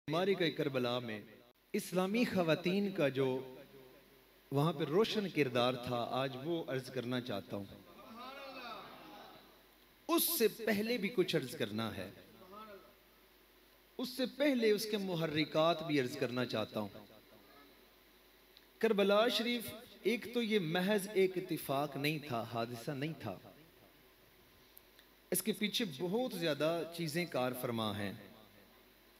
बीमारी का करबला में इस्लामी खवातीन का जो वहाँ पे रोशन किरदार था, आज वो अर्ज करना चाहता हूँ। उससे पहले भी कुछ अर्ज करना है, उससे पहले उसके मुहर्रिकात भी अर्ज करना चाहता हूँ। करबला शरीफ एक तो ये महज एक इत्तिफाक नहीं था, हादसा नहीं था, इसके पीछे बहुत ज्यादा चीजें कार फरमा हैं।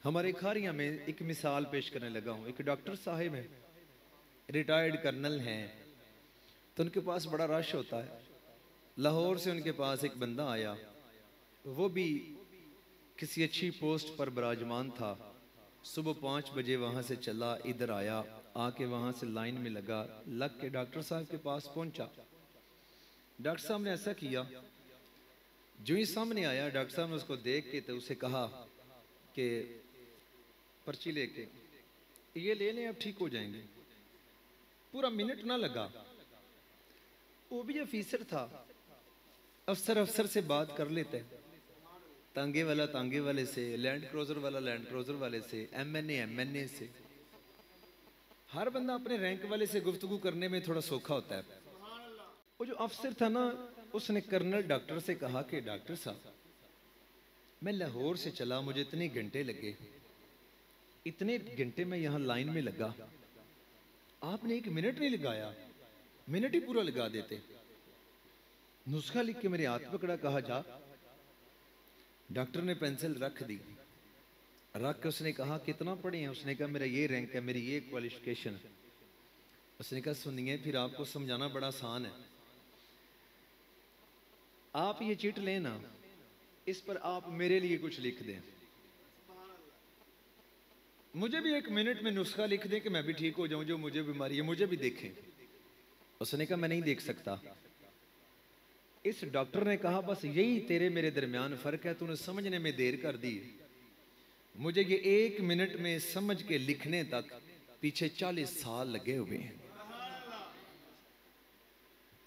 हमारे खारिया में एक मिसाल पेश करने लगा हूँ। एक डॉक्टर साहिब है, रिटायर्ड कर्नल हैं, तो उनके पास बड़ा रश होता है। लाहौर से उनके पास एक बंदा आया, वो भी किसी अच्छी पोस्ट पर विराजमान था। सुबह 5 बजे वहाँ से चला, इधर आया, आके वहाँ से लाइन में लग के डॉक्टर साहब के पास पहुँचा। डॉक्टर साहब ने ऐसा किया, जो ही सामने आया डॉक्टर साहब ने उसको देख के तो उसे कहा कि पर्ची लेके ये ले लें, आप ठीक हो जाएंगे। पूरा मिनट ना लगा, वो भी ऑफिसर था, अफसर से बात कर लेते, तांगे वाला तांगे वाले से, लैंड क्रूजर वाला लैंड क्रूजर वाले से, एमएनए से, हर बंदा अपने रैंक वाले से गुफ्तगू करने में थोड़ा सोखा होता है। वो जो अफसर था ना, उसने कर्नल डॉक्टर से कहा कि डॉक्टर साहब, मैं लाहौर से चला, मुझे इतने घंटे लगे, इतने घंटे में यहाँ लाइन में लगा, आपने 1 मिनट नहीं लगाया, मिनट ही पूरा लगा देते। नुस्खा लिख के मेरे हाथ पकड़ा, कहा जा। डॉक्टर ने पेंसिल रख दी, रख के उसने कहा कितना पढ़े हैं? उसने कहा मेरा ये रैंक है, मेरी ये क्वालिफिकेशन है। उसने कहा सुनिए, फिर आपको समझाना बड़ा आसान है, आप ये चिट लेना, इस पर आप मेरे लिए कुछ लिख दें, मुझे भी 1 मिनट में नुस्खा लिख दें कि मैं भी ठीक हो जाऊं, जो मुझे बीमारी है मुझे भी देखें। उसने कहा मैं नहीं देख सकता। इस डॉक्टर ने कहा बस यही तेरे मेरे दरमियान फर्क है, तूने समझने में देर कर दी, मुझे ये 1 मिनट में समझ के लिखने तक पीछे 40 साल लगे हुए हैं,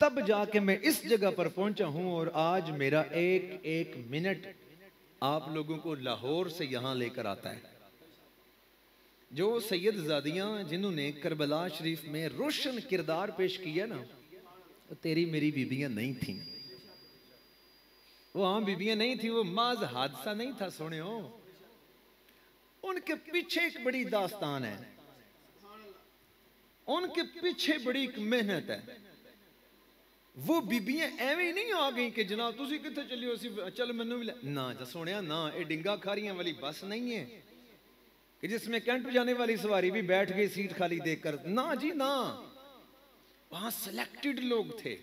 तब जाके मैं इस जगह पर पहुंचा हूं, और आज मेरा एक मिनट आप लोगों को लाहौर से यहां लेकर आता है। जो सैयदजादियां जिन्होंने करबला शरीफ में रोशन किरदार पेश किया ना, तेरी मेरी बीबियां नहीं थी, वो आम बीबियां नहीं थी, वो माज हादसा नहीं था। सुनियो, उनके पीछे एक बड़ी दास्तान है, उनके पीछे बड़ी एक मेहनत है। वो बीबियां एवं ही नहीं आ गई कि जनाब तुसी किथे चलियो, चल मैनू भी ना जा सोनिया ना, ये डिंगा खारियां वाली बस नहीं है कि जिसमें कैंट जाने वाली सवारी भी बैठ गई सीट खाली देखकर, ना जी ना। वहां सिलेक्टेड लोग थे,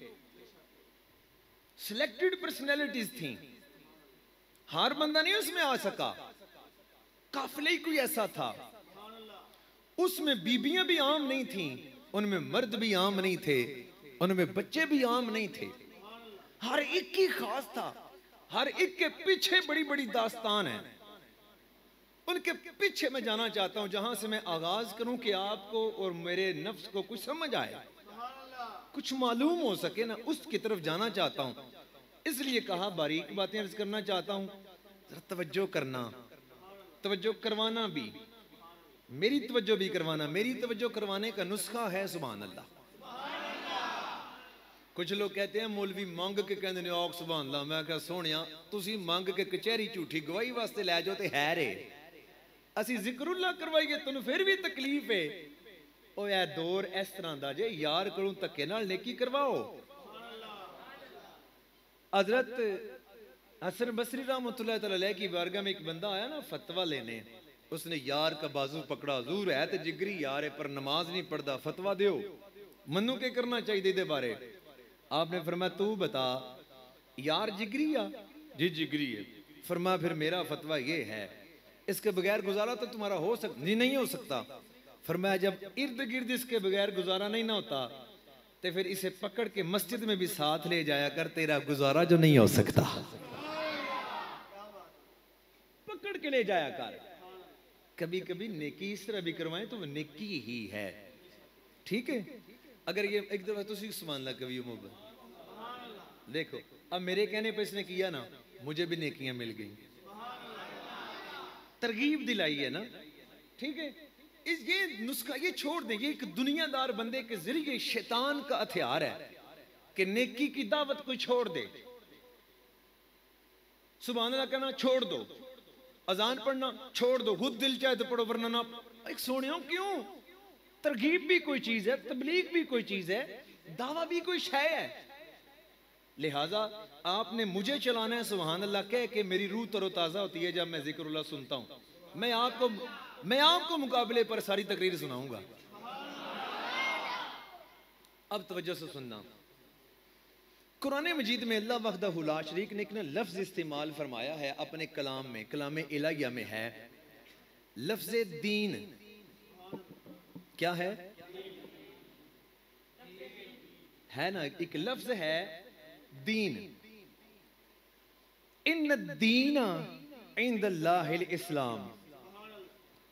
सिलेक्टेड पर्सनैलिटीज थी, हर बंदा नहीं उसमें आ सका। काफिले ही कोई ऐसा था, उसमें बीबियां भी आम नहीं थी, उनमें मर्द भी आम नहीं थे, उनमें बच्चे भी आम नहीं थे, हर एक की खास था, हर एक के पीछे बड़ी बड़ी दास्तान है। उनके पीछे मैं जाना चाहता हूं, जहां से मैं आगाज करूं कि आपको और मेरे नफ्स को कुछ समझ आए, कुछ मालूम हो सके ना, उसकी तरफ जाना चाहता हूं। इसलिए कहा बारीक बातें अर्ज करना चाहता हूं, जरा तवज्जो करना, तवज्जो करवाना भी, मेरी तवज्जो भी करवाना। मेरी तवज्जो करवाने का नुस्खा है सुभान अल्लाह। कुछ लोग कहते हैं मौलवी मंग के कहते ने औख सुभान अल्लाह, मैं कहा सोहणिया तुसी मंग के कचहरी झूठी गवाही वास्ते लै जाओ ते है रे, असी जिक्रुल्लाह करवाइए तुहानू फिर भी तकलीफ है। ओ ऐ दौर इस तरह दा जे, यार कोलों धक्के नाल नेकी करवाओ। हजरत हसन बसरी रहमतुल्लाह अलैह की बारगाह में एक बंदा आया ना फतवा लेने, उसने यार का बाजू पकड़ा, हुजूर है तो जिगरी यार है पर नमाज नहीं पढ़ता, फतवा दो, मनु क्या करना चाहिए दे बारे। आपने फरमाया तू बता, यार जिगरी आ? जी जिगरी है। फरमाया फिर मेरा फतवा ये है, इसके बगैर गुजारा तो तुम्हारा हो सकता नहीं हो सकता। फरमाया जब इर्द गिर्द इसके बगैर गुजारा नहीं ना होता, तो फिर इसे पकड़ के मस्जिद में भी साथ ले जाया कर, तेरा गुजारा जो नहीं हो सकता पकड़ के ले जाया कर। कभी कभी नेकी इस तरह भी करवाएं तो वो नेकी ही है, ठीक है। अगर ये एक दफा तुसी सुभान अल्लाह कभी मोहब्बत देखो, अब मेरे कहने पे इसने किया ना, मुझे भी नेकियां मिल गई, तरगीब दिलाई है ना। ठीक है, ये नुस्खा ये छोड़ दें, ये एक दुनियादार बंदे के जरिए शैतान का हथियार है कि नेकी की दावत कोई छोड़ दे, सुभान अल्लाह कहना छोड़ दो, अजान पढ़ना छोड़ दो, खुद दिल चाहे तो पढ़ो वरना ना। एक सोने क्यों, तरगीब भी कोई चीज है, तबलीग भी कोई चीज है, दावा भी कोई शय है। लिहाजा आपने मुझे चलाना है सुभान अल्लाह कह के मेरी रूह तरोताजा होती है जब मैं जिक्रुल्लाह सुनता हूं। मैं आपको मुकाबले पर सारी तकरीर सुनाऊंगा। अब तवज्जो से सुनना, कुरान मजीद में अल्लाह वहदहू ला शरीक ने एक लफ्ज इस्तेमाल फरमाया है अपने कलाम में, कलाम इलाहिया में है लफ्ज दीन। क्या है ना, एक लफ्ज है दीन। इन दीन इंदल्लाहिल इस्लाम।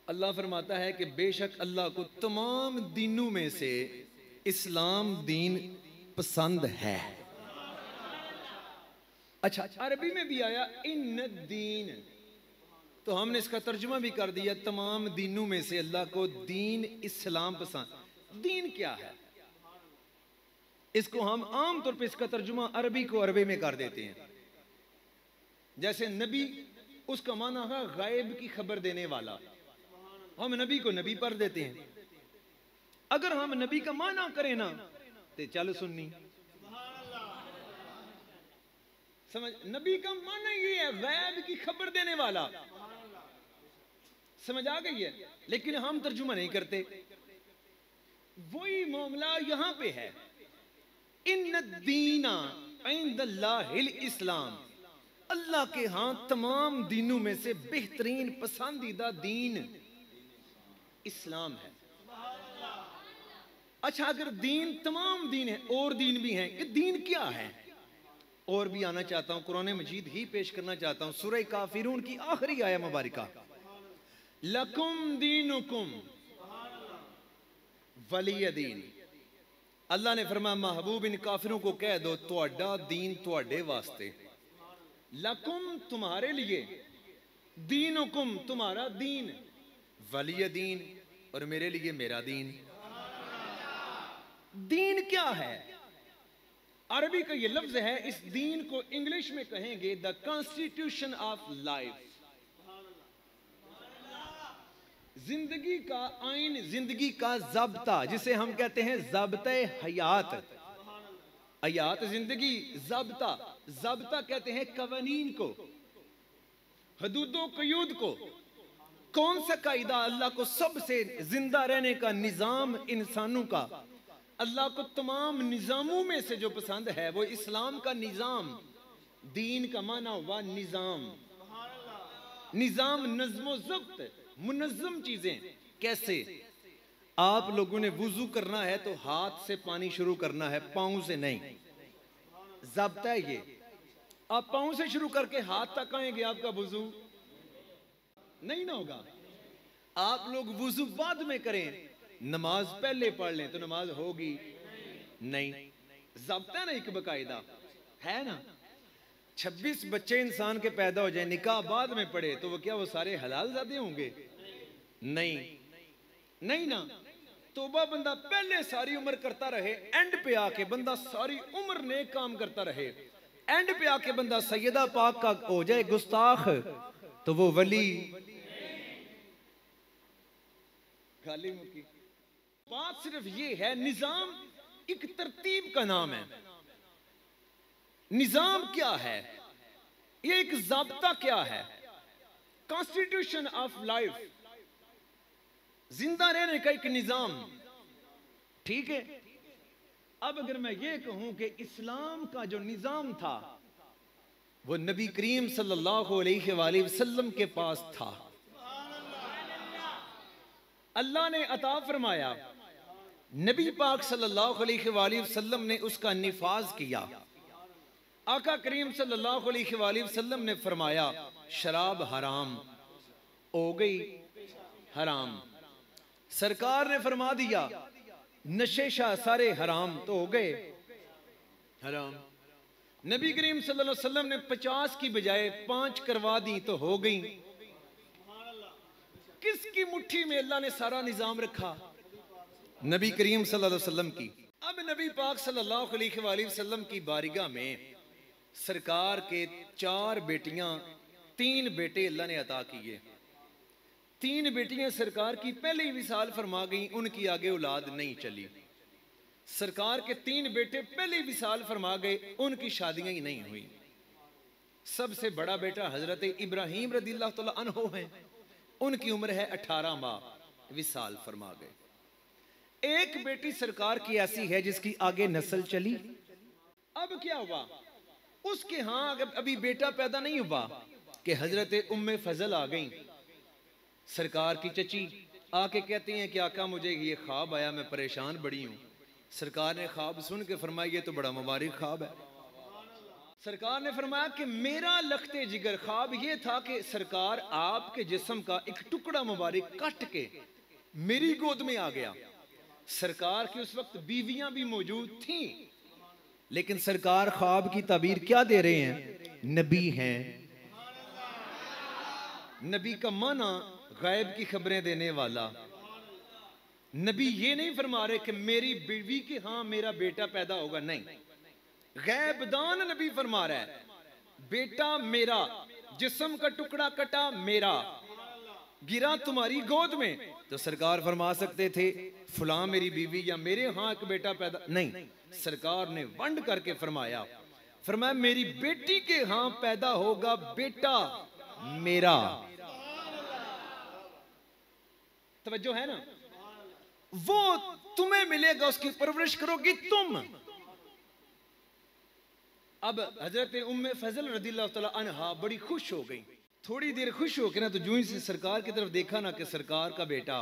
अल्लाह फरमाता है कि बेशक अल्लाह को तमाम दीनों में से इस्लाम दीन पसंद है। अच्छा, अरबी में भी आया इन दीन, तो हमने इसका तर्जुमा भी कर दिया तमाम दीनों में से अल्लाह को दीन इस्लाम पसंद। दीन क्या है, इसको हम आम तौर पे इसका तर्जुमा अरबी को अरबी में कर देते हैं। जैसे नबी, उसका माना है गायब की खबर देने वाला, हम नबी को नबी पढ़ देते हैं। अगर हम नबी का माना करें ना तो चल सुन्नी, समझ, नबी का माना ये है गायब की खबर देने वाला, समझ आ गई है। लेकिन हम तर्जुमा नहीं करते, वही मामला यहां पे है। इन दीना इंदल्लाहिल इस्लाम, अल्लाह के यहां तमाम दीनों में से बेहतरीन पसंदीदा दीन इस्लाम है। अच्छा, अगर दीन तमाम दीन है और दीन भी हैं, ये दीन क्या है? और भी आना चाहता हूं, कुरान मजीद ही पेश करना चाहता हूं, सूरह काफिरून की आखिरी आया मुबारका, लकुम दीनुकुम वलिय दीन। अल्लाह ने फरमाया महबूब इन काफिरों को कह दो तुहाडा दीन तुहाडे वास्ते, लकुम तुम्हारे लिए, दीनुकुम तुम्हारा दीन, वलिय दीन और मेरे लिए मेरा दीन। दीन क्या है? अरबी का ये लफ्ज है, इस दीन को इंग्लिश में कहेंगे द कॉन्स्टिट्यूशन ऑफ लाइफ, जिंदगी का आइन, जिंदगी का ज़ाब्ता, जिसे हम कहते हैं ज़ाब्ता हयात। हयात जिंदगी, ज़ाब्ता, ज़ाब्ता कहते हैं कवानीन को, हदूदो कयूद को। कौन सा कायदा अल्लाह को सबसे जिंदा रहने का निजाम इंसानों का, अल्लाह को तमाम निजामों में से जो पसंद है वो इस्लाम का निजाम। दीन का माना हुआ निजाम, निजाम नज़्मो ज़ब्त, मुनज़्ज़म चीजें। कैसे? आप लोगों ने वुजू करना है तो हाथ से पानी शुरू करना है, पांव से नहीं, ज़ब्ता है ये। आप पांव से शुरू करके हाथ तक आएंगे, आपका वुजू नहीं ना होगा। आप लोग वुजू बाद में करें, नमाज पहले पढ़ लें तो नमाज होगी नहीं। ज़ब्ता ना एक बकायदा है ना। 26 बच्चे इंसान के पैदा हो जाए, निकाह बाद में पड़े तो वो क्या वो सारे हलाल ज़ादे होंगे? नहीं, नहीं ना। तौबा बंदा पहले सारी उम्र करता रहे, एंड पे आके बंदा सारी उम्र नेक काम करता रहे, एंड पे आके बंदा सैयदा पाक का हो जाए गुस्ताख, तो वो वली। खाली मुकी बात सिर्फ ये है, निजाम एक तरतीब का नाम है। निजाम क्या है? ये एक ज़ाब्ता क्या है? कॉन्स्टिट्यूशन ऑफ लाइफ, जिंदा रहने का एक निजाम। ठीक है, अब अगर मैं ये कहूं कि इस्लाम का जो निजाम था वो नबी करीम सल्लल्लाहु अलैहि वसल्लम के पास था, अल्लाह ने अता फरमाया, नबी पाक सल्लल्लाहु अलैहि वसल्लम ने उसका निफाज किया। आका करीम सल्लल्लाहु अलैहि वसल्लम ने फरमाया शराब हराम हो गई, हराम। सरकार ने फरमा दिया नशे शाह सारे हराम, तो हो गए हराम। नबी करीम सल्लल्लाहु अलैहि वसल्लम ने 50 की बजाय 5 करवा दी, तो हो गई। किसकी मुट्ठी में अल्लाह ने सारा निजाम रखा? नबी करीम सल्लल्लाहु अलैहि वसल्लम की। अब नबी पाक सल्लल्लाहु अलैहि वसल्लम की बारगाह में सरकार के 4 बेटियां, 3 बेटे अल्लाह ने अता किए। 3 बेटियां सरकार की पहले ही विसाल फरमा गई, उनकी आगे औलाद नहीं चली। सरकार के 3 बेटे पहले ही विसाल फरमा गए, उनकी शादियां ही नहीं हुई। सबसे बड़ा बेटा हजरत इब्राहिम रदिल्लाहु तआला अन्हो हैं, उनकी उम्र है 18 माह, विसाल फरमा गए। एक बेटी सरकार की ऐसी है जिसकी आगे नस्ल चली। अब क्या हुआ? उसके यहां अभी बेटा पैदा नहीं हुआ कि हजरत उम्मे फजल आ गई, सरकार की चची आके कहती हैं कि आका मुझे ये ख्वाब आया, मैं परेशान बड़ी हूं। सरकार ने ख्वाब सुन के फरमाया ये तो बड़ा मुबारक ख्वाब है। सरकार ने फरमाया कि मेरा लखते जिगर ख्वाब ये था कि सरकार आपके जिस्म का एक टुकड़ा मुबारक कट के मेरी गोद में आ गया। सरकार की उस वक्त बीवियां भी मौजूद थीं, लेकिन सरकार ख्वाब की ताबीर क्या दे रहे हैं? नबी हैं। नबी का माना गैब की खबरें देने वाला। नबी ये नहीं फरमा रहे कि मेरी बीवी के हाँ मेरा बेटा पैदा होगा, नहीं, गैबदान नबी फरमा रहा है बेटा मेरा, जिस्म का टुकड़ा कटा मेरा, गिरा तुम्हारी गोद में। तो सरकार फरमा सकते थे फलां मेरी बीवी या मेरे हाँ एक बेटा पैदा, नहीं, सरकार ने वंड करके फरमाया मेरी बेटी के हाँ पैदा होगा बेटा मेरा। तवज्जो है ना? वो तुम्हें मिलेगा, उसकी परवरिश करोगी तुम। अब हजरत उम्मे फजल रदिल्लाहु तआला अन्हा बड़ी खुश हो गई। थोड़ी देर खुश हो के ना तो जूं ही से सरकार की तरफ देखा ना कि सरकार का बेटा,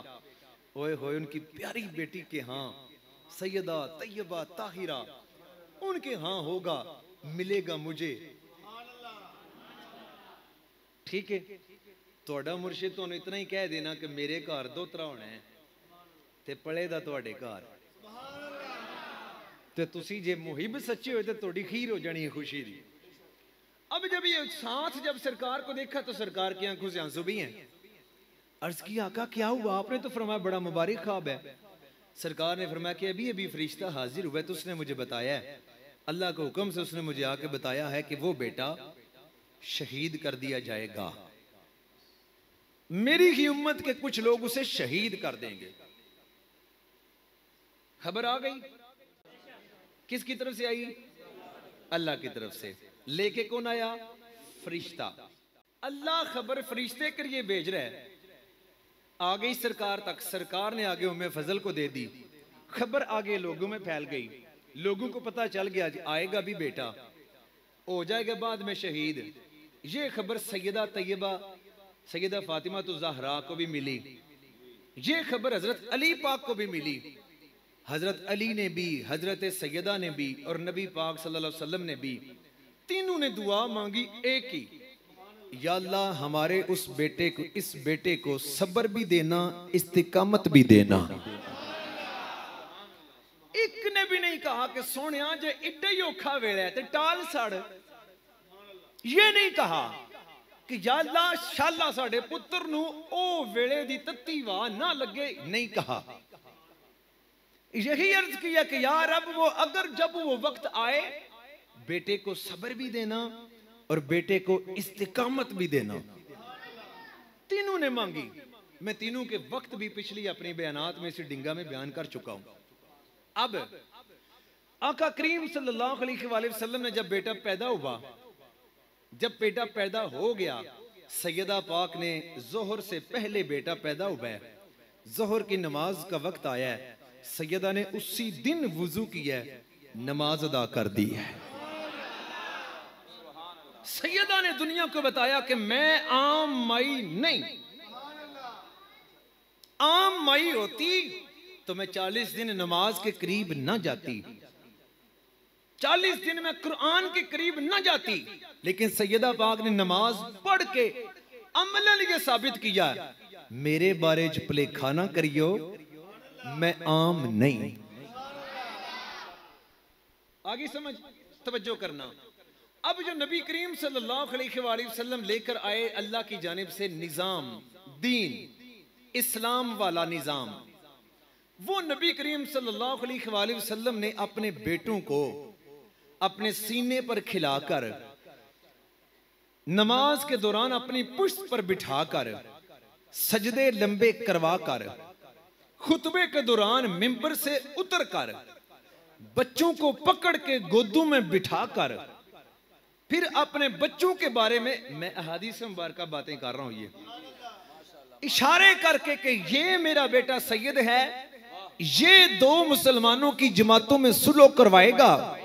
ओए होए, उनकी प्यारी बेटी के हाँ सैयदा तैयबा ताहिरा, उनके हाँ होगा, मिलेगा मुझे। ठीक है, तोड़ा मुर्शिद तो इतना ही कह देना कि मेरे घर दोतरा होना है ते पले दा तुहाडे घर, ते तुसी जे मुहिब सच्चे होए तो थोड़ी खीर हो जानी है खुशी दी। अब जब ये साथ जब सरकार को देखा तो सरकार की आंखों से आंसू भी हैं। अर्ज की आका क्या हुआ? आपने तो फरमाया बड़ा मुबारक ख्वाब है। सरकार ने फरमाया कि अभी अभी फरिश्ता हाजिर हुआ है, तो उसने मुझे बताया है, अल्लाह के हुक्म से उसने मुझे आके बताया है कि वो बेटा शहीद कर दिया जाएगा। मेरी ही उम्मत के कुछ लोग उसे शहीद कर देंगे। खबर आ गई, किसकी तरफ से आई? अल्लाह की तरफ से। लेके कौन आया? फरिश्ता। अल्लाह खबर फरिश्ते के लिए भेज रहा है। आ गई सरकार तक, सरकार ने आगे उम्मे फजल को दे दी, खबर आगे लोगों में फैल गई, लोगों को पता चल गया आएगा भी बेटा, हो जाएगा बाद में शहीद। ये खबर सैयदा तैयबा सैयदा फातिमा तो ज़हरा को भी मिली, ये खबर हजरत अली पाक को भी मिली। हजरत अली ने भी, हजरत सैयदा ने भी और नबी पाक सल्लल्लाहु अलैहि वसल्लम ने भी, तीनों ने दुआ मांगी एक ही, या अल्लाह हमारे उस बेटे को, इस बेटे को सब्र भी देना, इस्तिकामत भी देना। एक ने भी नहीं कहा कि सोनिया जे इड्डा ही औखा वेला है ते टाल सड़, ये नहीं कहा कि या अल्लाह शाला साडे पुत्र नू ओ वेले दी तत्ती वाह ना लगे, नहीं कहा। यही अर्ज किया कि या रब वो अगर जब वो वक्त आए बेटे को सब्र भी देना और बेटे को इस्तिकामत भी देना। तीनों ने मांगी। मैं तीनों के वक्त भी पिछली अपनी बयानात में से डिंगा में बयान कर चुका हूं। अब आका करीम सल्लल्लाहु अलैहि वसल्लम ने जब बेटा पैदा हुआ, जब बेटा पैदा हो गया, सैयदा पाक ने जोहर से पहले बेटा पैदा हुआ है, जोहर की नमाज का वक्त आया है, सैयदा ने उसी दिन वुजू किया है, नमाज अदा कर दी है। सैयदा ने दुनिया को बताया कि मैं आम माई नहीं, आम माई होती तो मैं 40 दिन नमाज के करीब न जाती, 40 दिन में कुरान के करीब न जाती, लेकिन सैयदा पाक ने नमाज पढ़ के अमलन ये साबित किया, मेरे बारे च भुलेखा ना करियो, मैं आम नहीं। आगे समझ, तवज्जो करना। अब जो नबी करीम सल्लल्लाहु अलैहि वसल्लम लेकर आए अल्लाह की जानिब से निजाम, दीन, इस्लाम वाला निजाम, वो नबी करीम सल्लल्लाहु अलैहि वसल्लम ने अपने बेटों को अपने सीने पर खिलाकर, नमाज के दौरान अपनी पुश्त पर बिठाकर, सजदे लंबे करवाकर, खुतबे के दौरान मिंबर से उतरकर, बच्चों को पकड़ के गोदों में बिठाकर, फिर अपने बच्चों के बारे में, मैं अहादीस मुबारका बातें कर रहा हूं, ये इशारे करके कि ये मेरा बेटा सैयद है, ये 2 मुसलमानों की जमातों में सुलह करवाएगा,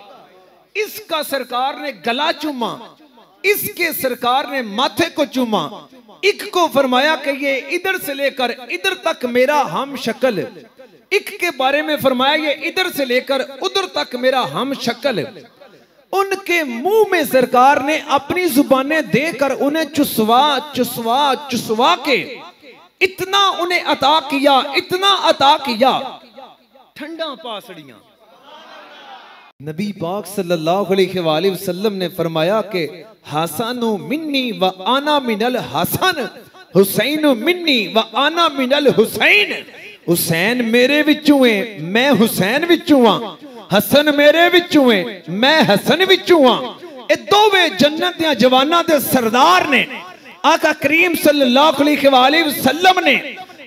इसका सरकार ने गला चूमा, इसके सरकार ने माथे को चूमा, एक को फरमाया कि ये इधर से लेकर इधर तक मेरा हम शक्ल, एक के बारे में फरमाया ये इधर से लेकर उधर तक मेरा हम शक्ल। उनके मुंह में सरकार ने अपनी जुबानें देकर उन्हें चुसवा चुसवा चुसवा के इतना उन्हें अता किया, इतना अता किया, ठंडा पासड़ियां। नबी पाक सल्लल्लाहु अलैहि वसल्लम ने फरमाया कि हसनु मिन्नी व आना मिनल हसन, हुसैन मिन्नी व आना मिनल हुसैन। हुसैन मेरे विचों है, मैं हुसैन विचों हां, हसन मेरे विचों है, मैं हसन विचों हां। ये दोवें जन्नत दे जवानां दे सरदार ने। आका करीम सल्लल्लाहु अलैहि वसल्लम ने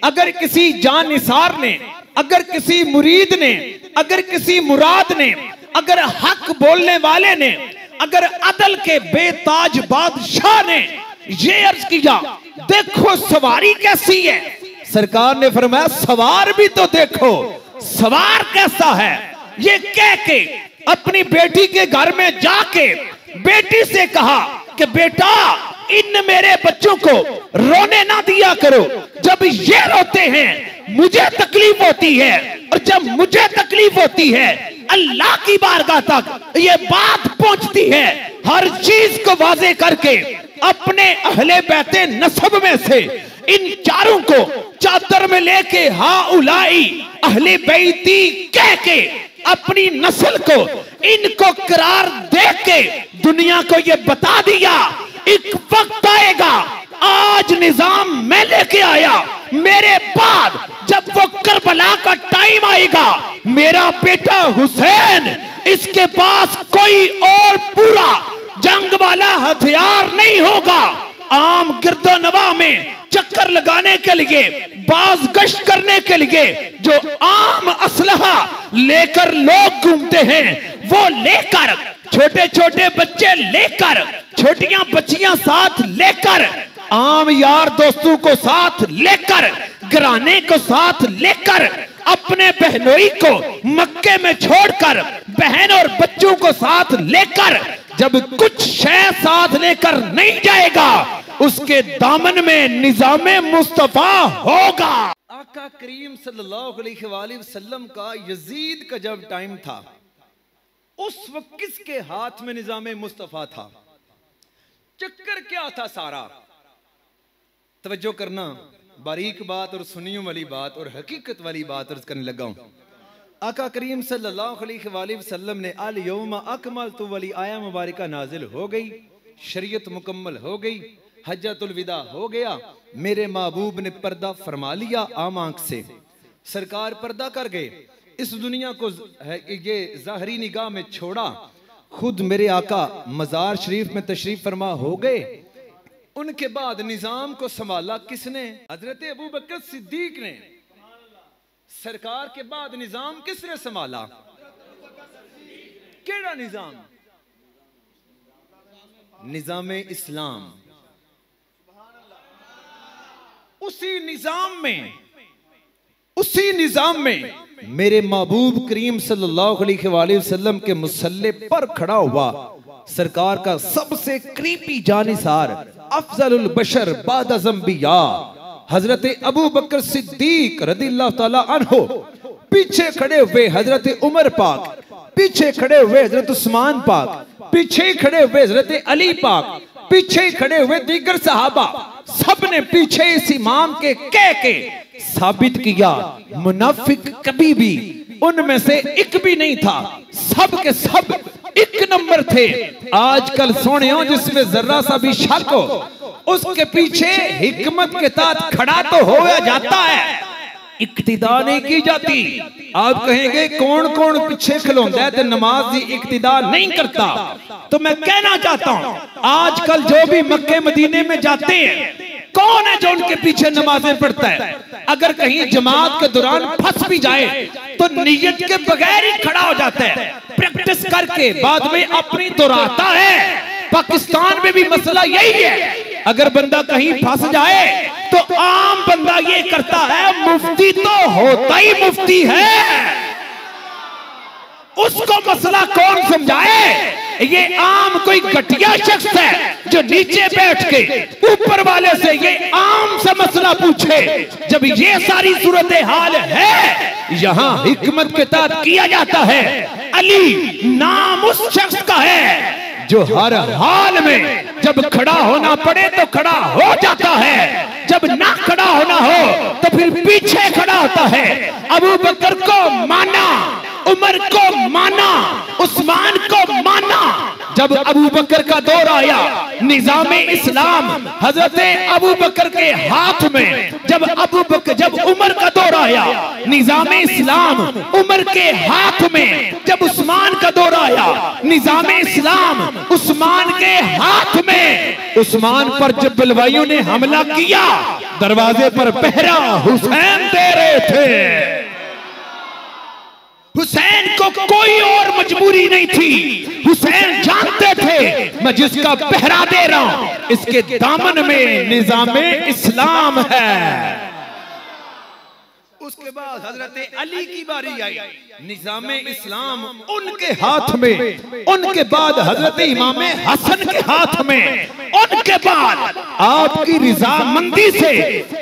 अगर किसी जान निसार ने, अगर किसी मुरीद ने, अगर किसी मुराद ने, अगर हक बोलने वाले ने, अगर अदल के बेताज बादशाह ने ये अर्ज किया देखो सवारी कैसी है, सरकार ने फरमाया सवार भी तो देखो, सवार कैसा है। ये कह के अपनी बेटी के घर में जाके बेटी से कहा कि बेटा इन मेरे बच्चों को रोने ना दिया करो, जब ये रोते हैं मुझे तकलीफ होती है, और जब मुझे तकलीफ होती है अल्लाह की बारगाह तक ये बात पहुंचती है। हर चीज को वाजे करके अपने अहले बैते नसब में से इन चारों को चादर में लेके हा उलाई अहले बैती कह के अपनी नस्ल को इनको करार दे के दुनिया को ये बता दिया एक वक्त आएगा, आज निजाम मैं लेके आया, मेरे बाद जब वो करबला का टाइम आएगा मेरा बेटा हुसैन, इसके पास कोई और पूरा जंग वाला हथियार नहीं होगा। आम गिरदो नवा में चक्कर लगाने के लिए, बाज गश्त करने के लिए जो आम असलहा लेकर लोग घूमते हैं वो लेकर, छोटे छोटे बच्चे लेकर, छोटियां बच्चियां साथ लेकर, आम यार दोस्तों को साथ लेकर, घराने को साथ लेकर, अपने बहनोई को मक्के में छोड़कर बहन और बच्चों को साथ लेकर जब कुछ शय साथ लेकर नहीं जाएगा उसके दामन में निजामे मुस्तफा होगा। आका करीम सल्लल्लाहु अलैहि वसल्लम का यजीद का जब टाइम था उस वक्त किसके हाथ में निजामे मुस्तफा था? चक्कर क्या था सारा? तवज्जो करना, बारीक बात और सुनियों वाली बात और हकीकत वाली बात अर्ज करने लगा हूं। आका करीम सल्लल्लाहु अलैहि वसल्लम ने अल यौमा अकमलतु वली आया मुबारका नाजिल हो गई, शरीयत मुकम्मल हो गई, हज्जतुल विदा हो गया, मेरे महबूब ने पर्दा फरमा लिया आम आंख से, सरकार पर्दा कर गए, इस दुनिया को ये ज़ाहरी निगाह में छोड़ा, खुद मेरे आका मज़ार शरीफ में तशरीफ फरमा हो गए। उनके बाद निजाम को संभाला किसने? हजरत अबू बकर सिद्दीक ने। सरकार के बाद निजाम किसने संभाला? केड़ा निजाम? निजामे इस्लाम। उसी निजाम में मेरे महबूब करीम सल्लल्लाहु अलैहि वसल्लम के मुसल्ले पर खड़ा हुआ सरकार का सबसे करीबी जानिसार अफजलुल बशर बाद अज़म्बिया हजरत अबू बकर सिद्दीक रज़ियल्लाहु ताला अन्हु, पीछे खड़े हुए हजरत उमर पाक, पीछे खड़े हुए हजरत उस्मान पाक, पीछे खड़े हुए हजरत अली पाक, पीछे खड़े हुए दीगर सहाबा, सबने पीछे इस इमाम के कह के साबित किया मुनाफिक कभी भी उनमें से एक भी नहीं था, सब के सब एक नंबर थे। आजकल सोनियों जिसमें जरा सा भी शक हो उसके पीछे हिकमत के साथ खड़ा तो हो जाता है, इक्तिदा नहीं की जाती। आप कहेंगे कौन कौन पीछे खलोंदा है तो नमाज की इक्तिदा नहीं करता। तो मैं कहना चाहता हूं आजकल जो भी मक्के मदीने में जाते हैं, कौन है जो उनके पीछे नमाजें पढ़ता है? अगर कहीं जमात के दौरान फंस भी जाए तो नियत के बगैर ही खड़ा हो जाता है, प्रैक्टिस करके बाद में अपनी दोहराता है। पाकिस्तान में भी मसला यही है, अगर बंदा कहीं फंस जाए तो आम बंदा ये करता है, मुफ्ती तो होता ही मुफ्ती है, उसको मसला कौन समझाए? ये आम कोई घटिया शख्स है जो नीचे बैठ के ऊपर वाले से ये आम सा मसला पूछे। जब ये सारी सूरत हाल है, यहाँ हिकमत के तहत किया जाता है। अली नाम उस शख्स का है जो हर हाल में जब खड़ा होना पड़े तो खड़ा हो जाता है, जब ना खड़ा होना हो तो फिर पीछे खड़ा होता है। अबू बकर को माना, उमर को माना, उस्मान को माना। जब अबू बकर का दौर आया, निजाम इस्लाम हजरत अबू बकर के हाथ में, जब उमर का दौर आया, निजाम इस्लाम उमर के हाथ में, जब उस्मान का दौर आया, निजाम इस्लाम उस्मान के हाथ में। उस्मान पर जब बलवाइयों ने हमला किया, दरवाजे पर पहरा हुसैन दे रहे थे। हुसैन को कोई और मजबूरी नहीं थी, हुसैन जानते थे मैं जिसका पहरा दे रहा हूं इसके दामन में निजामे इस्लाम है। उसके बाद हजरत अली की बारी आई, निजामे इस्लाम उनके हाथ में, उनके बाद हजरत इमाम हसन के हाथ में, उनके बाद आपकी रिजामंदी से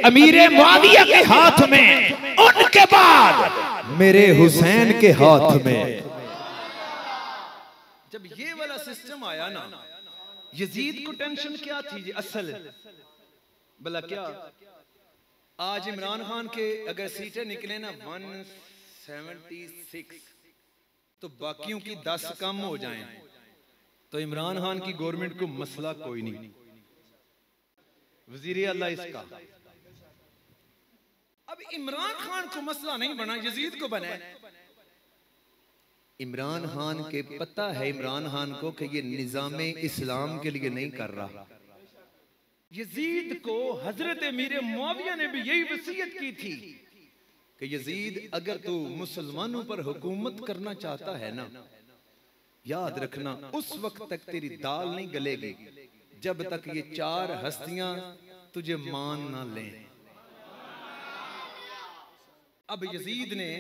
अमीर मुआविया के हाथ में, उनके बाद मेरे हुसैन के हाथ में। जब ये वाला सिस्टम आया ना, यजीद को टेंशन क्या थी जी? असल भला क्या आज इमरान खान के अगर सीटें निकले ना 176 तो बाकियों की 10 कम हो जाएं तो इमरान खान की गवर्नमेंट को मसला कोई नहीं। वजीर अल्लाह इसका, अब इमरान खान को मसला नहीं बना, यजीद को बना। इमरान खान के पता है इमरान खान को कि ये निजाम इस्लाम के लिए नहीं कर रहा। यजीद को हजरत अमीर मुआविया ने भी यही वसीयत की थी कि यजीद अगर तू मुसलमानों पर हुकूमत करना चाहता है ना, याद रखना उस वक्त तक तेरी दाल नहीं गलेगी जब तक ये 4 हस्तियां तुझे मान ना लें। अब यजीद ने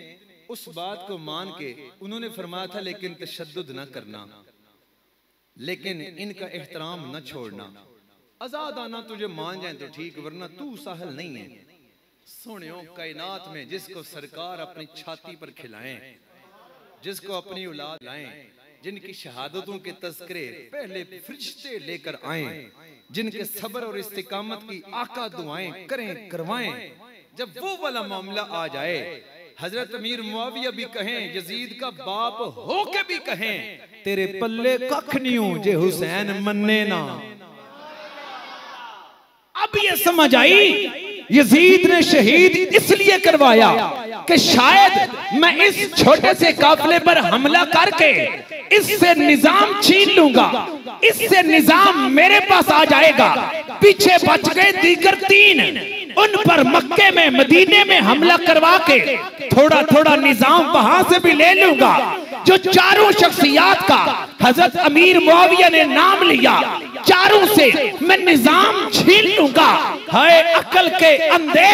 उस बात को मान के उन्होंने फरमाया था लेकिन तशद्दुद ना करना, लेकिन इनका एहतराम न छोड़ना, आजाद आना तुझे मान जाए तो ठीक, वरना तू साहल नहीं है। सुनियो कायनात में जिसको सरकार अपनी छाती पर खिलाएं, जिसको अपनी औलाद लाएं, जिनकी शहादतों के तज़किरे पहले फरिश्ते लेकर आएं, जिनके सब्र और इस्तिकामत की आका दुआएं करें करवाएं, जब वो वाला मामला आ जाए, हजरत अमीर मुआविया भी कहें, यजीद का बाप हो के भी कहें, तेरे पल्ले कख नहीं हो जे हुसैन मन्ने ना। अब ये समझ आई यजीद ने शहीद इसलिए करवाया कि शायद मैं इस छोटे से काफिले पर हमला करके इससे निजाम छीन लूंगा, इससे निजाम मेरे पास आ जाएगा। पीछे बच गए दीगर 3, उन पर मक्के में मदीने में हमला करवा के थोड़ा थोड़ा निजाम वहां से भी ले लूंगा। जो 4 शख्सियात का हजरत अमीर मुआविया ने नाम लिया, 4 से मैं निजाम छीन लूंगा। हाय अकल के अंधे,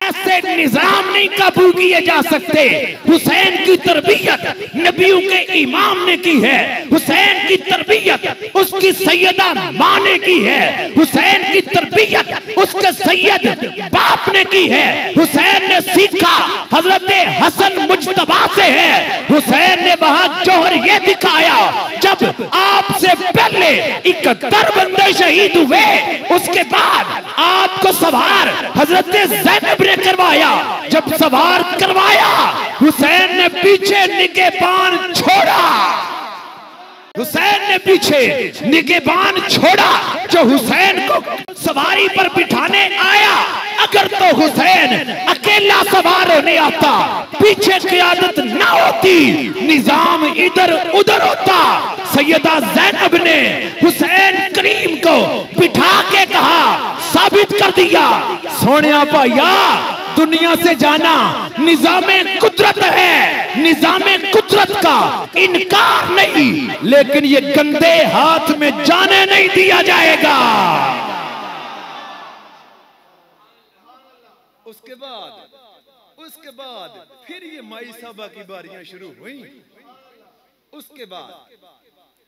ऐसे निजाम नहीं काबू किए जा सकते। हुसैन की तरबियत नबियों के इमाम ने की है, हुसैन की तरबियत उसकी सैयदा मां ने की है, हुसैन की तरबियत उसके सैयद बाप ने की है। हुसैन ने सीखा हजरत हसन मुज्तबा से है। हुसैन ने वहां जौहर ये दिखाया, जब आपसे पहले 71 बंदे शहीद हुए, उसके बाद आपको सवार हजरत ज़ैनब ने करवाया। जब सवार करवाया, हुसैन ने पीछे निगहबान छोड़ा। हुसैन ने पीछे निगहबान छोड़ा जो हुसैन को सवारी पर बिठाने आया। अगर तो हुसैन अकेला सवार होने आता, पीछे क़यादत ना होती, निजाम इधर उधर होता। सैयदा ज़ैनब ने हुसैन करीम को बिठा के कहा, साबित कर दिया सोनिया भाइया, दुनिया से जाना निजामे कुदरत है, निजामे कुदरत का इनकार नहीं, लेकिन ये गंदे हाथ में जाने नहीं दिया जाएगा। उसके बाद फिर ये माई साहबा की बारियां शुरू हुई। उसके बाद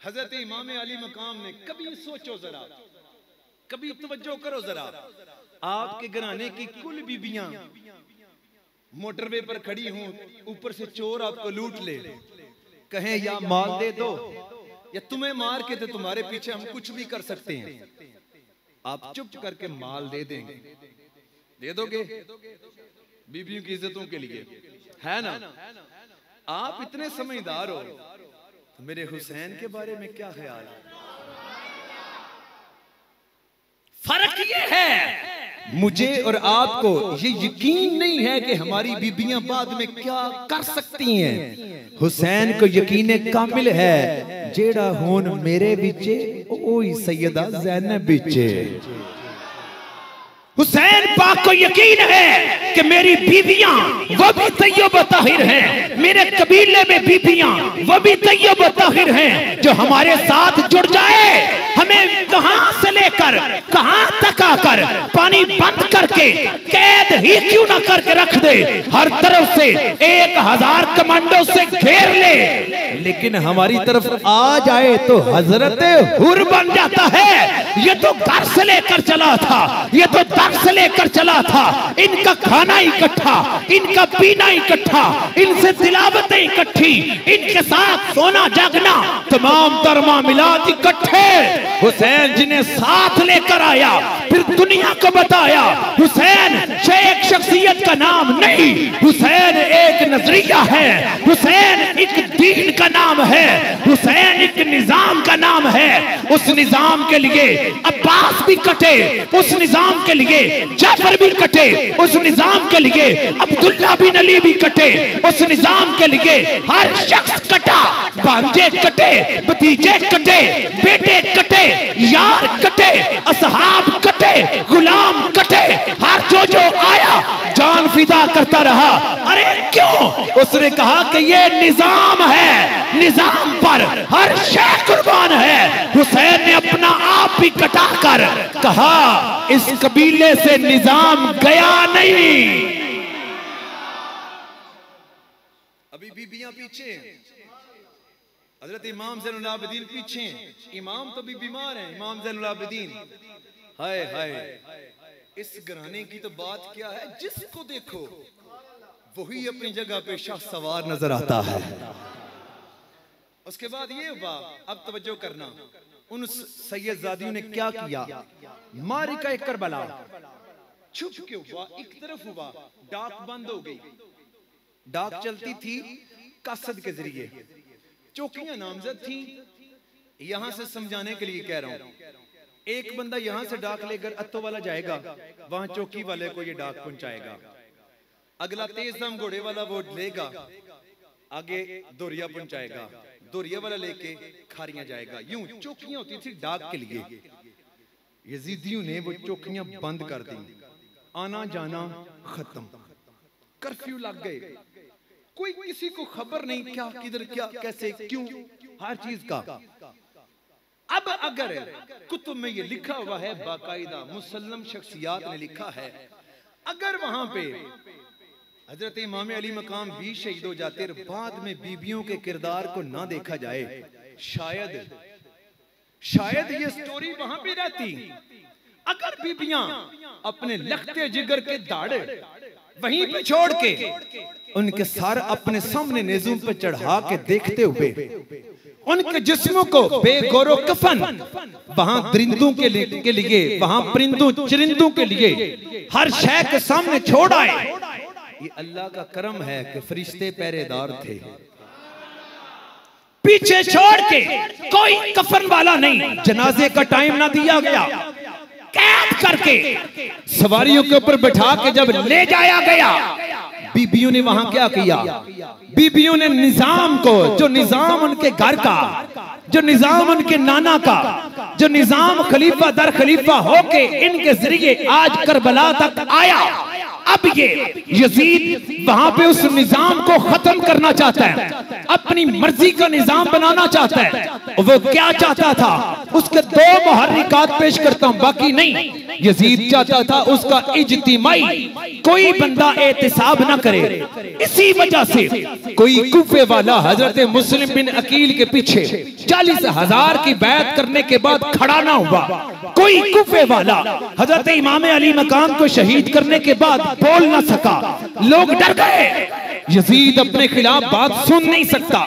हजरत इमाम अली मकाम ने, कभी सोचो जरा, कभी तवज्जो करो जरा, आपके घराने की कुल बीबियां मोटरवे पर खड़ी हों, ऊपर से चोर आपको लूट ले, कहें या माल दे दो या तुम्हें मार के तो तुम्हारे पीछे हम कुछ भी कर सकते हैं, आप चुप करके माल दे देंगे, दे दोगे बीबियों की इज्जतों के लिए, है ना? आप इतने समझदार हो, तो मेरे हुसैन के बारे में क्या ख्याल है? फर्क ये है, मुझे और आपको ये यकीन नहीं है कि हमारी बीबियां बाद में क्या कर सकती हैं। हुसैन को यकीन कामिल है, जेड़ा होन मेरे बिचे ओही सैयदा ज़ैनब बिचे। हुसैन पाक को यकीन है कि मेरी बीबियां वो भी तैयब ताहिर हैं, मेरे कबीले में बीबियां वो भी तैयब ताहिर हैं, जो हमारे साथ जुड़ जाए, हमें कहां से लेकर कहां तक आकर पानी बंद करके कैद ही क्यों ना करके रख दे, हर तरफ से 1000 कमांडो से घेर ले, लेकिन हमारी तरफ आ जाए तो हजरत हुर बन जाता है। ये तो घर से लेकर चला था, ये तो से लेकर चला था, इनका खाना इकट्ठा, इनका पीना इकट्ठा, इनसे तिलावतें इकट्ठी, इनके साथ सोना जागना, तमाम दरमा मिलाद इकट्ठे। हुसैन जिन्हें साथ लेकर आया, फिर दुनिया को बताया हुसैन एक शख्सियत का नाम नहीं, हुसैन एक नजरिया है, हुसैन एक दीन का नाम है, हुसैन एक निजाम का नाम है। उस निजाम के लिए अब्बास भी कटे, उस निजाम के लिए जाफर भी कटे, उस निजाम के लिए अब्दुल्ला बिन अली भी कटे, उस निजाम के लिए हर शख्स कटा, भांजे कटे, भतीजे कटे, बेटे कटे, यार कटे, असहाब कटे, गुलाम कटे, हर जो आया जान फिदा करता रहा। अरे क्यों? उसने कहा कि ये निजाम है, निजाम पर हर शय कुर्बान है। हुसैन ने अपना आप भी कटा कर कहा, इस कबीले से निजाम गया नहीं। अभी बीबियां पीछे, हजरत इमाम ज़ैनुल आबिदीन पीछे, इमाम तो भी बीमार हैं, इमाम ज़ैनुल आबिदीन। हाय हाय, इस घराने की तो बात क्या है, जिसको देखो वही अपनी जगह पे शाह सवार नजर आता है। उसके बाद ये हुआ, अब तवज्जो करना, उन सैयदजादियों ने क्या किया, मारिका करबला छुप के हुआ, एक तरफ हुआ, डाक बंद हो गई, डाक चलती थी कासद के जरिए, चौकियां नामजद थी। यहां से समझाने के लिए कह रहा हूं, एक बंदा यहां से डाक लेकर अत्तो वाला जाएगा, वहां चौकी वाले को ये डाक पहुंचाएगा, अगला तेज दम घोड़े वाला वो लेगा, आगे दोरिया पहुंचाएगा, दोरिया वाला लेके खारियां जाएगा। यूं चौकियां होती थी डाक के लिए। यजीदियों ने वो चौकियां बंद कर दी, आना जाना खत्म, कर्फ्यू लग गए, कोई किसी को खबर नहीं क्या किधर क्या कैसे क्यों, हर चीज का। अब अगर कुतुब में ये लिखा हुआ है, बाकायदा मुसल्लम शख्सियात ने लिखा है, अगर वहां पे हजरत इमाम अली मकाम भी शहीद हो जाते और बाद में बीबियों के किरदार को ना देखा जाए, शायद ये स्टोरी वहां पे रहती। अगर बीबियां अपने लखते जिगर के दाढ़े वहीं पे छोड़ के उनके सर अपने सामने नेज़ुम पे चढ़ा के देखते हुए, उनके जिस्मों को बेगौरो कफन वहां दरिंदों के लिए वहां परिंदों चरिंदों के लिए हर शय के सामने छोड़ आए, ये अल्लाह का करम है कि फरिश्ते पहरेदार थे। पीछे छोड़ के कोई कफन वाला नहीं, जनाजे का टाइम ना दिया गया, कैद करके सवारियों के ऊपर बैठा के जब ले जाया गया, बीबियों ने वहां क्या किया? बीबियों ने निजाम को, जो निजाम उनके घर का, जो निजाम उनके नाना का, जो निजाम खलीफा दर खलीफा होके इनके जरिए आज करबला तक आया, अब ये यजीद वहां पे उस निजाम को खत्म करना चाहता है, अपनी मर्जी का निजाम बनाना चाहता है। वो क्या चाहता था? उसके दो मुहर्रिकात पेश करता हूं, बाकी नहीं। यजीद चाहता था उसका इज्तिमाई कोई बंदा एहतिसाब ना करे। इसी वजह से कोई कूफे वाला हजरत मुस्लिम बिन अकील के पीछे 40,000 की बैत करने के बाद खड़ा ना हुआ। कोई कूफे वाला हजरत इमाम अली मकाम को शहीद करने के बाद बोल ना सका। लोग डर गए। यजीद अपने खिलाफ बात सुन नहीं सकता,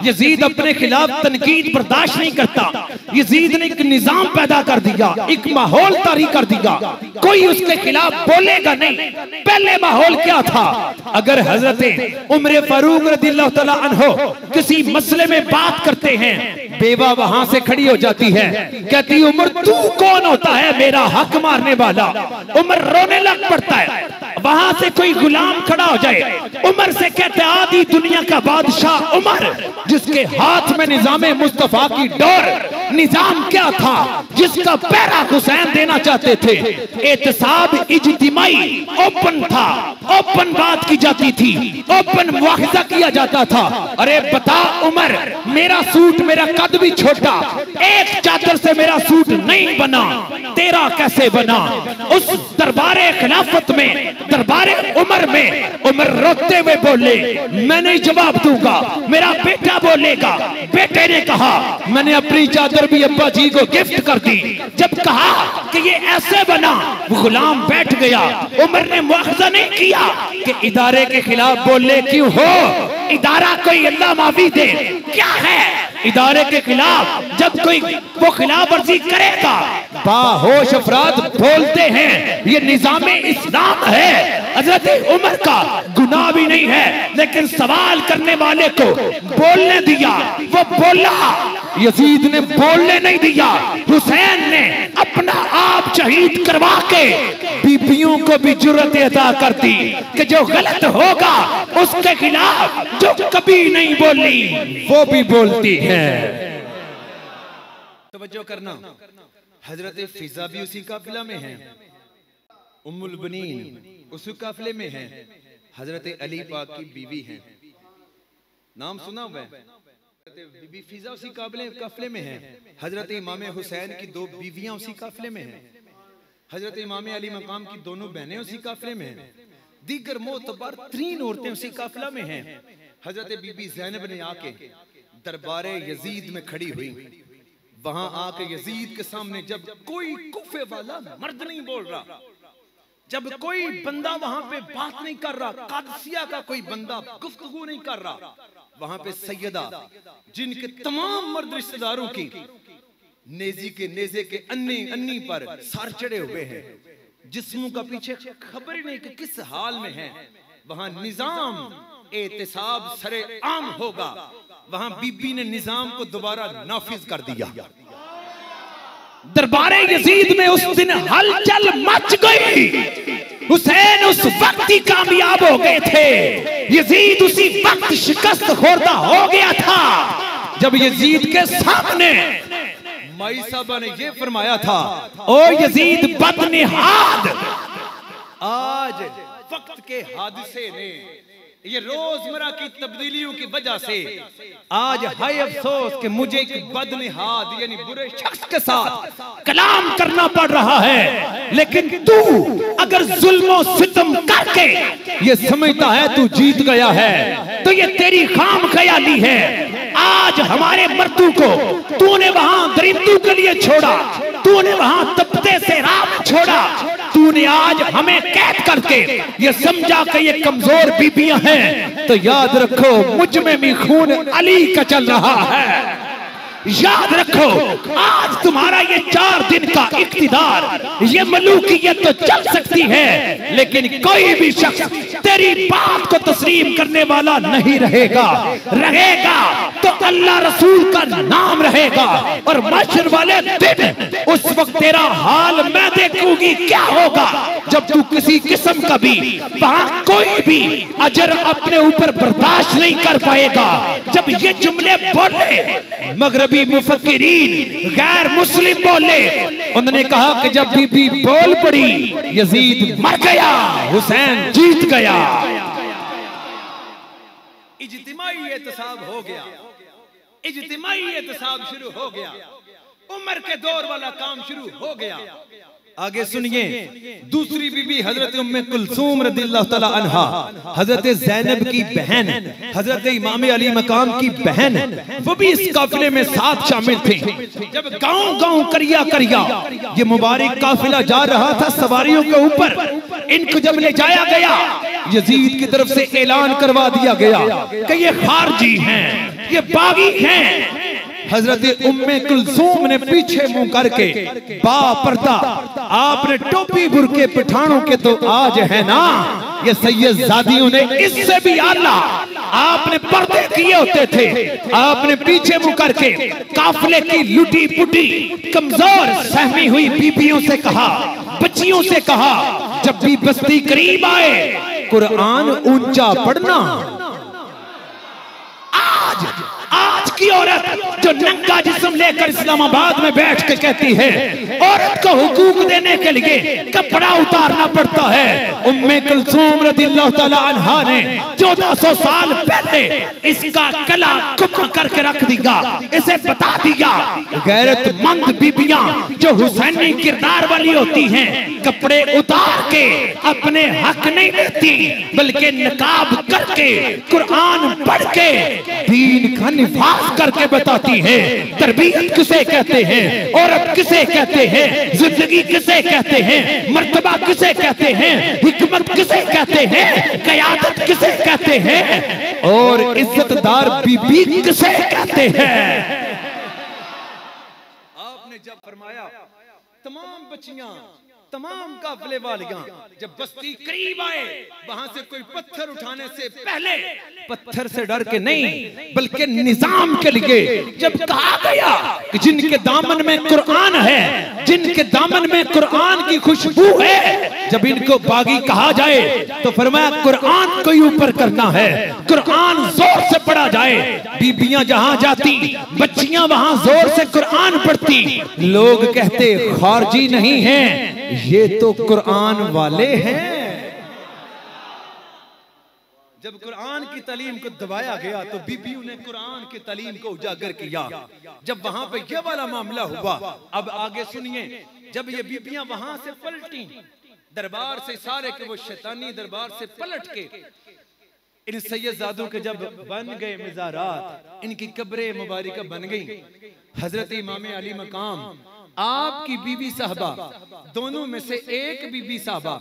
यजीद अपने खिलाफ तनकीद बर्दाश्त नहीं करता। यजीद ने एक निजाम पैदा कर दिया, एक माहौल तारी कर दिया, कोई उसके खिलाफ बोलेगा नहीं। पहले माहौल क्या था? अगर हजरत उमर फारूक रज़ियल्लाहु तआला अन्हो किसी मसले में बात करते हैं, बेवा वहां से खड़ी हो जाती है, कहती उमर तू कौन होता है मेरा हक मारने वाला? उमर रोने लग पड़ता है। वहां से कोई गुलाम खड़ा हो जाए, उमर से कहते आधी दुनिया का बादशाह उमर, जिसके हाथ में निजामे मुस्तफा की डोर। निजाम क्या था? जिसका पैरा हुसैन देना चाहते थे। एहतिसाब इज्तिमाई ओपन था, ओपन बात की जाती थी, ओपन मुआखजा किया जाता था। अरे बता उमर, मेरा सूट, मेरा कद भी छोटा, एक चादर से मेरा सूट नहीं बना, तेरा कैसे बना? उस दरबारे खिलाफत में, दरबारे उमर में उमर रोते हुए बोले मैं नहीं जवाब दूंगा, मेरा बेटा बोलेगा। बेटे ने कहा मैंने अपनी चादर भी अब्बा जी को गिफ्ट कर दी। जब कहा कि ये ऐसे बना, गुलाम बैठ गया। उमर ने मुआखजा नहीं किया कि इदारे के खिलाफ बोले क्यों हो? इदारा कोई अल्लाह माफी दे क्या है? इदारे के खिलाफ जब कोई वो खिलाफ वर्जी करेगा, बाहोश अफराद बोलते हैं ये निजामे इस्लाम है। हजरत उमर का गुनाह भी नहीं है, लेकिन सवाल करने वाले को बोलने दिया, वो बोला। यजीद ने बोलने नहीं दिया। हुसैन ने अपना आप शहीद करवा के बीबियों को भी जुर्रत अता कर दी कि जो गलत होगा उसके खिलाफ जो कभी नहीं बोली वो भी बोलती है। तवज्जो करना, हजरत फिजा भी उसी काफिला में है, उम्मुल बनीन उसी काफिले में है, हजरत अली पाक की बीवी है। नाम सुना हुआ है? बीबी फिजा उसी काफिले में है। हजरत इमाम हुसैन की दो बीवियां उसी काफिले में है। हजरत इमाम अली मकाम की दोनों बहनें उसी काफिले में हैं। दीगर मोतबर 3 औरतें उसी काफिला में हैं। हजरत बीबी ज़ैनब ने आके दरबारे यजीद में खड़ी हुई। वहां आके यजीद के सामने जब कोई कुफे वाला मर्द नहीं बोल रहा, जब कोई बंदा वहां पे बात नहीं कर रहा, कादसिया का कोई बंदा गुफ्तगू नहीं कर रहा, वहां पे सैयदा जिनके तमाम मर्द रिश्तेदारों की नेजी के नेजे के अन्नी पर सर चढ़े हुए हैं, जिस्मों का पीछे खबर ही नहीं कि किस हाल में है, वहां निजाम एहतिसाब सरे आम होगा। वहां बीबी ने निजाम को दोबारा नाफिज कर दिया। दरबारे यजीद में उस दिन हलचल मच गई। हुसैन उस वक्त ही कामयाब हो गए थे। यजीद उसी वक्त शिकस्त खोरदा हो गया था जब यजीद के सामने माई साहबा ने ये फरमाया था, ओ यजीद बदनिहाद, आज वक्त के हादसे ने, ये रोजमर्रा की तब्दीलियों की वजह से आज हाय अफसोस कि मुझे एक बदनिहाद यानी बुरे शख्स के साथ कलाम करना पड़ रहा है। लेकिन तू अगर जुल्म सितम करके ये समझता है तू जीत गया है तो ये तेरी खाम ख्याली है। आज हमारे मर्दों को तूने वहां दरिंदों के लिए छोड़ा, तूने वहां तपते से रात छोड़ा, तूने आज हमें कैद करके ये समझा कि ये कमजोर बीबियां हैं, तो याद रखो मुझ में भी खून अली का चल रहा है। याद रखो, आज तुम्हारा ये 4 दिन का इख्तिदार, ये मलूकियत तो चल सकती है, लेकिन कोई भी शख्स तेरी बात को तस्लीम करने वाला नहीं रहेगा। तो अल्लाह रसूल का नाम रहेगा, और महशर वाले दिन उस वक्त तेरा हाल मैं देखूंगी क्या होगा, जब तू किसी किस्म का भी वहां कोई भी अजर अपने ऊपर बर्दाश्त नहीं कर पाएगा। जब ये जुमले बोले मगरबी मुफक्किरीन, गैर मुस्लिम बोले, उन्होंने कहा कि जब बीबी बोल पड़ी यजीद मर गया, हुसैन जीत गया। इज्तिमाई एहतसाब हो गया, इज्तिमाई एहतसाब शुरू हो गया, उमर के दौर वाला काम शुरू हो गया। आगे सुनिए, दूसरी बीबी हजरत उम्मे कुलसूम रदियल्लाहु तआला अन्हा, हजरत ज़ैनब की बहन, हजरत इमाम अली मकाम की बहन, वो भी इस काफिले में साथ शामिल थे। जब गांव-गांव करिया ये मुबारक काफिला जा रहा था सवारियों के ऊपर, इनको जब ले जाया गया यजीद की तरफ से ऐलान करवा दिया गया कि ये खारजी हैं, ये बागी हैं। हजरत उम्मे कुलसूम ने पीछे मुंह करके बापर्दा, आपने टोपी बुरके पठानों के तो आज है ना, ये सैयद जादियों ने इससे भी आला, आपने पर्दे किए होते थे, आपने पीछे मुंह करके काफिले की लुटी पुटी कमजोर सहमी हुई बीबियों से कहा, बच्चियों से कहा, जब भी बस्ती करीब आए कुरान ऊंचा पढ़ना। आज की औरत जो नंगा जिस्म लेकर इस्लामाबाद में बैठ के कहती है औरत को हुकूक देने के लिए कपड़ा उतारना पड़ता है, उम्मे कुलसूम रदियल्लाहु तआला अन्हा ने 1400 साल पहले इसका गला कुम करके रख दिया, इसे बता दिया गैरतमंद बीबियां जो हुसैनी किरदार वाली होती हैं, कपड़े उतार के अपने हक नहीं लेती, बल्कि नकाब करके कुरान पढ़ के दीन का निफाज करके बताती है। तरबियत किसे कहते हैं, औरत किसे कहते हैं, जिंदगी किसे कहते हैं, मर्तबा किसे कहते हैं, हिकमत किसे कहते हैं, क़यादत किसे कहते हैं, और इज्जतदार बीबी किसे कहते हैं। आपने जब फरमाया तमाम बच्चियां, तमाम काफिले वालियां जब बस्ती करीब आए, वहां से कोई पत्थर उठाने से पहले, पत्थर से डर के नहीं बल्कि निजाम के लिए जब कहा गया कि जिनके दामन में कुरान है, जिनके दामन में कुरान की खुशबू है, जब इनको बागी कहा जाए तो फरमाया कुरान को ही ऊपर करना है, कुरान जोर से पढ़ा जाए। बीबियां जहां जाती, बच्चियां वहां जोर से कुरान पढ़ती, लोग कहते खारजी नहीं है, ये तो कुरान वाले हैं। जब कुरान की तालीम को दबाया गया तो बीबियों ने कुरान की तालीम को उजागर किया। जब वहां पे ये वाला मामला हुआ, अब आगे सुनिए, जब ये बीबियां वहां से पलटी दरबार से, सारे के वो शैतानी दरबार से पलट के इन सैयदजादों के जब बन गए मज़ारात, इनकी कब्रें मुबारक बन गई। हजरत इमाम अली मकाम, आपकी बीबी साहबा, दोनों में से एक बीबी साहबा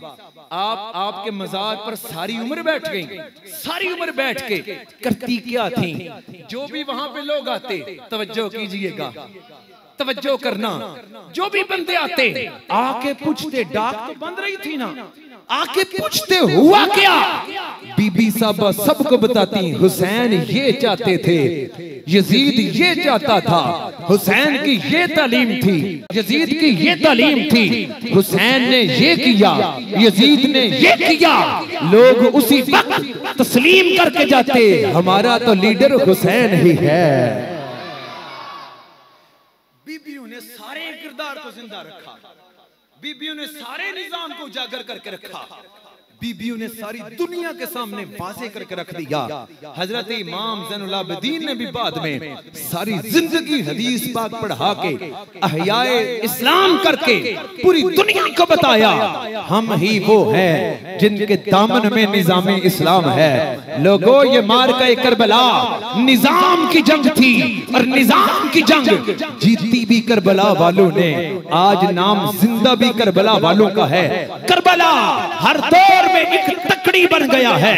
आपके मजार पर सारी उम्र बैठ गई। सारी उम्र बैठ के करती क्या थी? जो भी वहां पे लोग आते, तवज्जो कीजिएगा, तवज्जो करना, जो भी बंदे आते आके पूछते, डाक तो बंद रही थी ना, आके पूछते हुआ क्या? बीबी साहबा सबको बताती, हुसैन ये चाहते थे, यजीद ये चाहता था, हुसैन की ये तालीम थी, यजीद की ये तालीम थी, हुसैन ने ये किया, यजीद ने ये किया। लोग उसी वक्त तस्लीम करके जाते, हमारा तो लीडर हुसैन ही है। बीबियों ने सारे किरदार को जिंदा रखा, बीबियों ने सारे निजाम को उजागर करके रखा, बीबियों ने सारी दुनिया के सामने वाज़े करके रख दिया। हजरत इमाम ज़ैनुल आबिदीन ने भी बाद में सारी जिंदगी हदीस पाक पढ़ा के अहयाए इस्लाम करके पूरी दुनिया को बताया, हम ही वो हैं जिनके दामन में निजाम इस्लाम है। लोगों, ये मार का करबला निजाम की जंग थी, और निजाम की जंग जीती भी करबला वालों ने, आज नाम जिंदा भी करबला वालों का है। करबला हर दौर में एक तकड़ी बन गया है,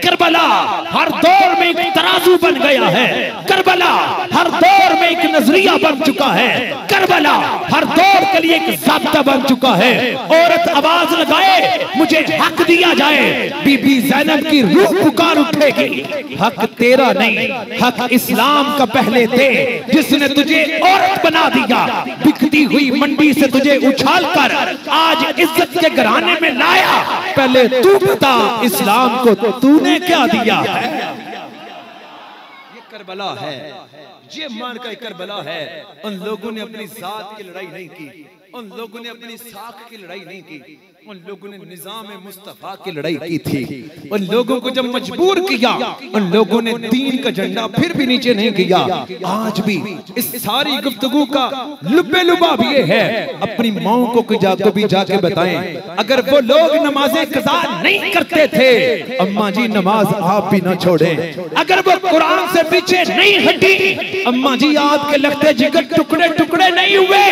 करबला हर दौर में एक तराजू बन गया है, करबला हर दौर में एक नजरिया बन चुका है, करबला हर दौर के लिए एक ज़ाब्ता बन चुका है। औरत आवाज लगाए मुझे हक दिया जाए, बीबी ज़ैनब की रूह पुकार उठेगी। हक तेरा नहीं, हक इस्लाम का पहले दे, जिसने तुझे औरत बना दिया, बिकती हुई मंडी से तुझे उछाल कर आज इज्जत के घराने में लाया। पहले तू बता इस्लाम को तूने क्या दिया है? ये करबला है, ये मान का करबला है। उन लोगों ने अपनी जात की लड़ाई नहीं की, उन लोगों ने अपनी साख की लड़ाई नहीं की, उन लोगों ने निजाम मुस्तफा की लड़ाई की थी। उन लोगों को जब मजबूर किया, उन लोगों ने दीन का झंडा फिर भी नीचे नहीं किया। आज भी इस सारी गुफ्तगू का लुब्बे लुबाब ये है, अपनी माओ को भी जाके बताएं, अगर वो लोग नमाजें कज़ा नहीं करते थे, अम्मा जी नमाज आप भी ना छोड़ें। अगर वो कुरान से पीछे नहीं हटी, अम्मा जी आपके लगते जिगर टुकड़े टुकड़े नहीं हुए।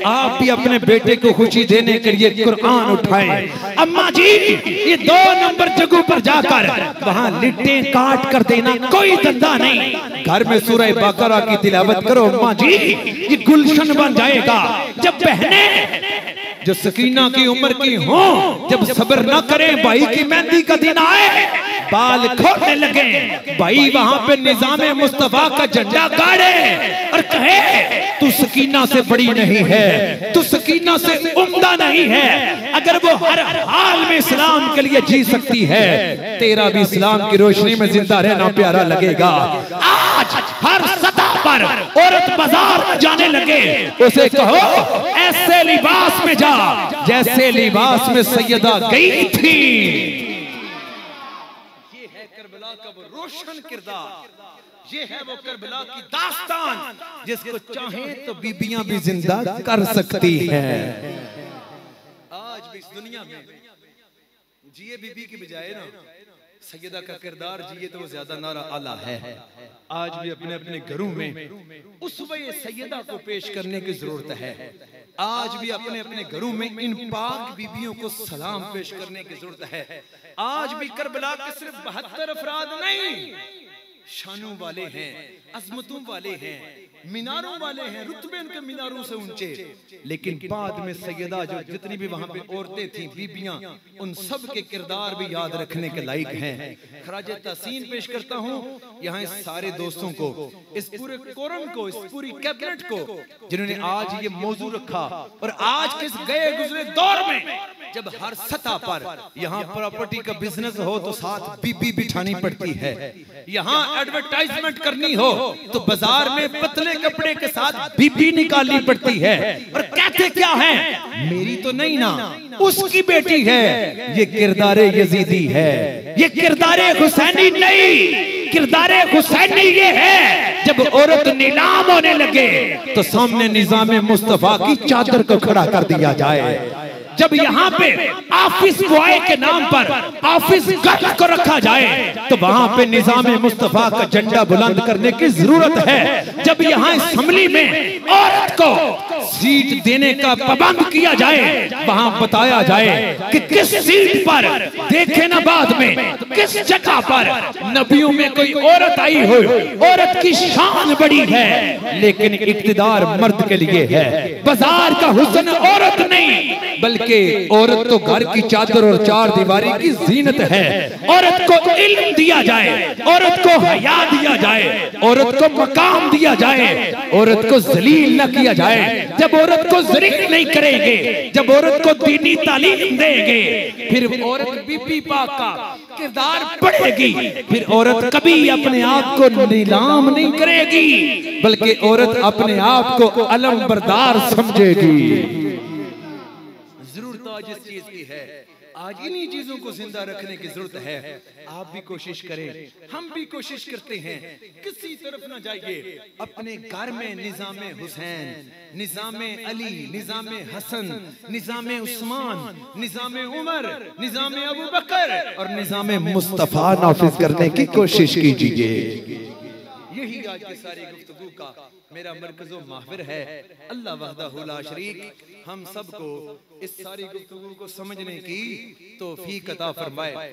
आप भी अपने बेटे को खुशी देने के लिए कुरान उठाएं। अम्मा जी ये 2 नंबर जगह पर जाकर वहां लिट्टे काट कर देना कोई धंधा नहीं, घर में सूरह बकरा की तिलावत करो अम्मा जी, ये गुलशन बन जाएगा। जब बहने जो सकीना की उम्र की हो, जब सब्र न करें, भाई की मेहंदी का दिन आए, बाल खोलने लगे, भाई वहां पे निजामे मुस्तफा का झंडा गाड़े और कहे तू सकीना से बड़ी नहीं है, तू सकीना से उम्दा नहीं है। अगर वो हर हाल में इस्लाम के लिए जी सकती है, तेरा भी इस्लाम की रोशनी में जिंदा रहना प्यारा लगेगा। आज हर सतह पर औरत बाजार में जाने लगे, उसे कहो ऐसे लिबास में जा जैसे लिबास में सैयदा गई थी। ये है करबला का वो रोशन किरदार, ये है वो करबला की दास्तान, जिसको चाहे तो बीबियां भी जिंदा कर सकती हैं। आज भी इस दुनिया में जिए बीबी की बजाय ना सैयदा का किरदार जिए तो वो ज्यादा नारा आला है। आज भी अपने अपने घरों में उसवे सैयदा को पेश करने की जरूरत है। आज भी अपने अपने घरों में इन पाक बीबियों को सलाम पेश करने की जरूरत है। आज भी करबला के सिर्फ 72 अफराद नहीं, शानों वाले हैं, अजमतों वाले हैं, मीनारों वाले हैं, रुतबे उनके मीनारों से ऊंचे। लेकिन बाद में सैयदा जो जितनी भी वहां पे औरतें थी, बीबियां, उन सब के किरदार भी याद रखने के लायक हैं। खराज तहसीन पेश करता हूं यहाँ इस सारे दोस्तों को, इस पूरे कोरम को, इस पूरी कैबिनेट को, जिन्होंने आज ये मौजू रखा। और आज के इस गए गुजरे दौर में जब हर सतह पर यहाँ प्रॉपर्टी का बिजनेस हो तो साथ बीबी बिठानी पड़ती है, यहाँ एडवर्टाइजमेंट करनी हो तो बाजार में पतले कपड़े के साथ बीबी निकालनी पड़ती है। और कहते क्या है, मेरी तो नहीं ना, उसकी बेटी है। ये किरदारे यजीदी है, ये किरदारे हुसैनी नहीं। किरदारे हुसैनी ये है जब औरत नीलाम होने लगे तो सामने निजामे मुस्तफा की चादर को खड़ा कर दिया जाए। जब यहाँ पे ऑफिस बॉय के नाम पर ऑफिस गर्ल को रखा जाए तो वहां पे निजामे मुस्तफा का झंडा बुलंद करने की जरूरत है। जब यहाँ असेंबली में औरत को सीट देने का पाबंद किया जाए, वहां बताया जाए कि किस सीट पर, देखे ना बाद में किस जगह पर नबियों में कोई औरत आई हो। औरत की शान बड़ी है लेकिन इक्तिदार मर्द के लिए है। बाजार का हुस्न औरत नहीं बल्कि औरत तो घर की चादर और 4 दीवारी की जीनत है। औरत को इल्म दिया जाए, औरत को हया दिया जाए, औरत को मकाम दिया जाए, औरत को जलील न किया जाए। जब औरत को जलील नहीं करेंगे, जब औरत को दीनी तालीम देंगे, फिर औरत बीबी पाक का किरदार बढ़ेगी। फिर औरत कभी अपने आप को नीलाम नहीं करेगी बल्कि औरत अपने आप को अलम बरदार समझेगी। जिस चीज की है आज इन्हीं चीजों को जिंदा रखने की जरूरत है। आप भी कोशिश करें, हम भी कोशिश करते हैं, किसी तरफ ना जाइए। अपने घर में निजामे हुसैन, निजामे अली, निजामे हसन, निजामे उस्मान, निजामे उमर, निजामे अबू बकर और निजामे मुस्तफा नाफिज करने की कोशिश कीजिए। यही आज की सारी गुफ्तगू का मेरा मरकज़ो महवर है। अल्लाह वहदहु ला शरीक हम सबको इस सारी गुफ्तगू को समझने की तौफीक अता फरमाए।